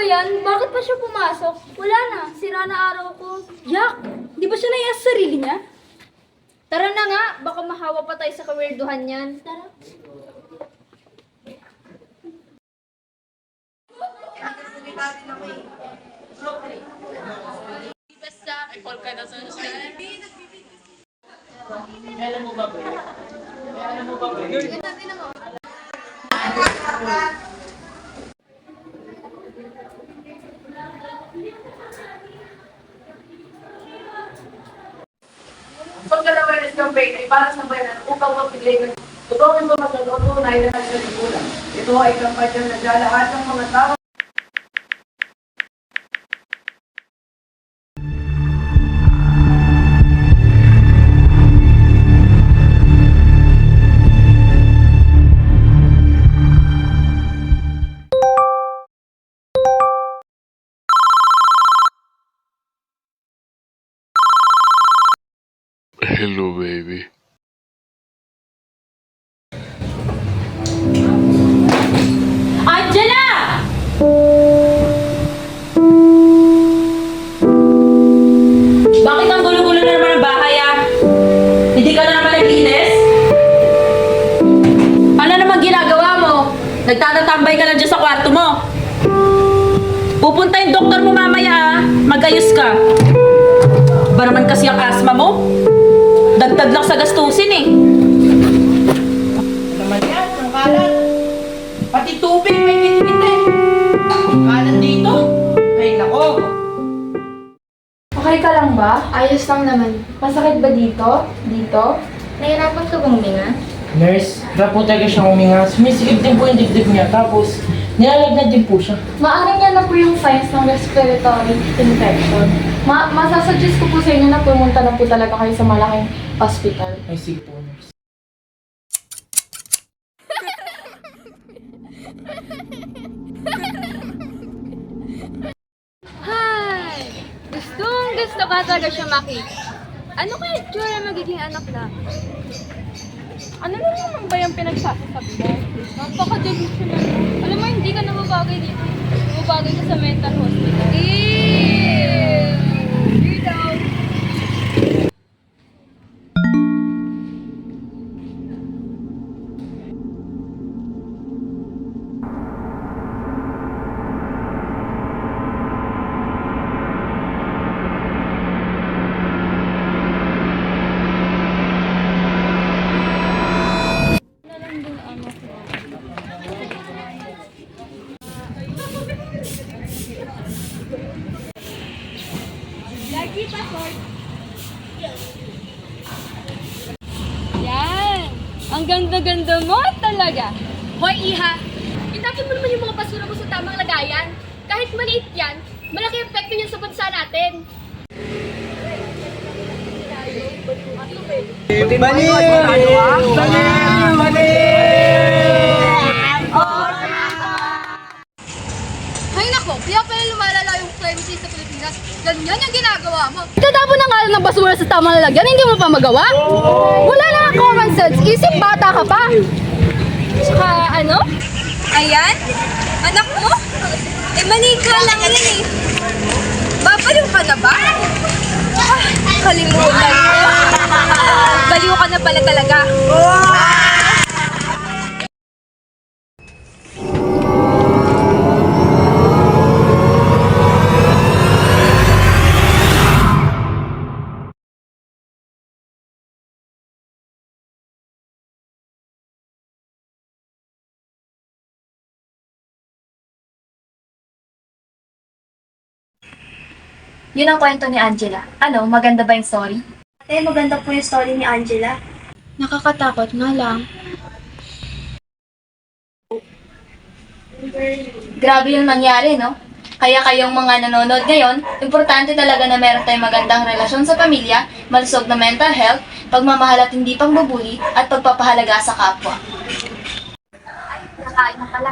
yan? Bakit pa siya pumasok? Wala na, sira na araw ko. Yak! Di ba siya naiya sa sarili niya? Tara na nga, baka mahawa pa tayo sa kawirduhan yan. Tara. Pagkalawanan ng bakery para sa bayaran upang mapigay Totoo yung mga tunay na nagsasigura. Ito ay kampanya na lahat ng mga tao. Hello, baby. Angela! Bakit ang gulo-gulo na naman ang bahay Hindi ka na naman naglinis? Ano naman ginagawa mo? Nagtatatambay ka lang dyan sa kwarto mo. Pupunta yung doktor mo mamaya Magayos ka. Ba naman kasi ang asma mo? Dagdag lang sa gastusin Ano naman yan? Ang kalat. Pati tubig may bitbit Kalat dito. Ay nako. Okay ka lang ba? Ayos lang naman. Masakit ba dito? Dito? Nahirapan ka bang huminga? Nurse, hirap po talaga siyang huminga. Sumisikip din po yung dibdib niya. Tapos, nilalagnat din po siya. Maaring yan na po yung signs ng respiratory infection. Masasuggest ko po sa inyo na pumunta na po talaga kayo sa malaking hospital. Ay, sige po, nurse. Hi! Gusto ka talaga siya makita. Ano kaya tsura magiging anak na? Ano na naman ba yung pinagsasasabi mo? Napaka-delusional mo. Alam mo, hindi ka namabagay dito. Namabagay ka sa mental hospital. Ew! Weirdo! Yan! Ang ganda-ganda mo talaga! Hoy, Iha! Itapon mo naman yung mga basura mo sa tamang lagayan. Kahit maliit yan, malaki epekto niyan sa bansa natin. Ay nako, kaya pala lumalala yung crime scene sa Pilipinas. Ganyan yung ginagawa mo. Itatapon na nga lang ng basura sa tamang lalagyan, hindi mo pa magawa? Wala lang ang common sense, isip bata ka pa. Tsaka ano? Ayan? Anak mo? Eh maligo lang yan eh. Babaliw ka na ba? Ah, kalimutan mo. Baliw ka na pala talaga. Yun ang kwento ni Angela. Ano, maganda ba yung story? Maganda po yung story ni Angela. Nakakatakot nga lang. Grabe yung nangyari, no? Kaya kayong mga nanonood ngayon, importante talaga na meron tayong magandang relasyon sa pamilya, malusog na mental health, pagmamahal at hindi pangbubuli, at pagpapahalaga sa kapwa. Ay, nakain na pala.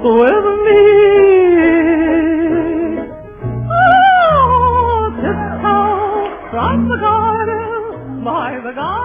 with me. Oh, tiptoe from the garden by the garden.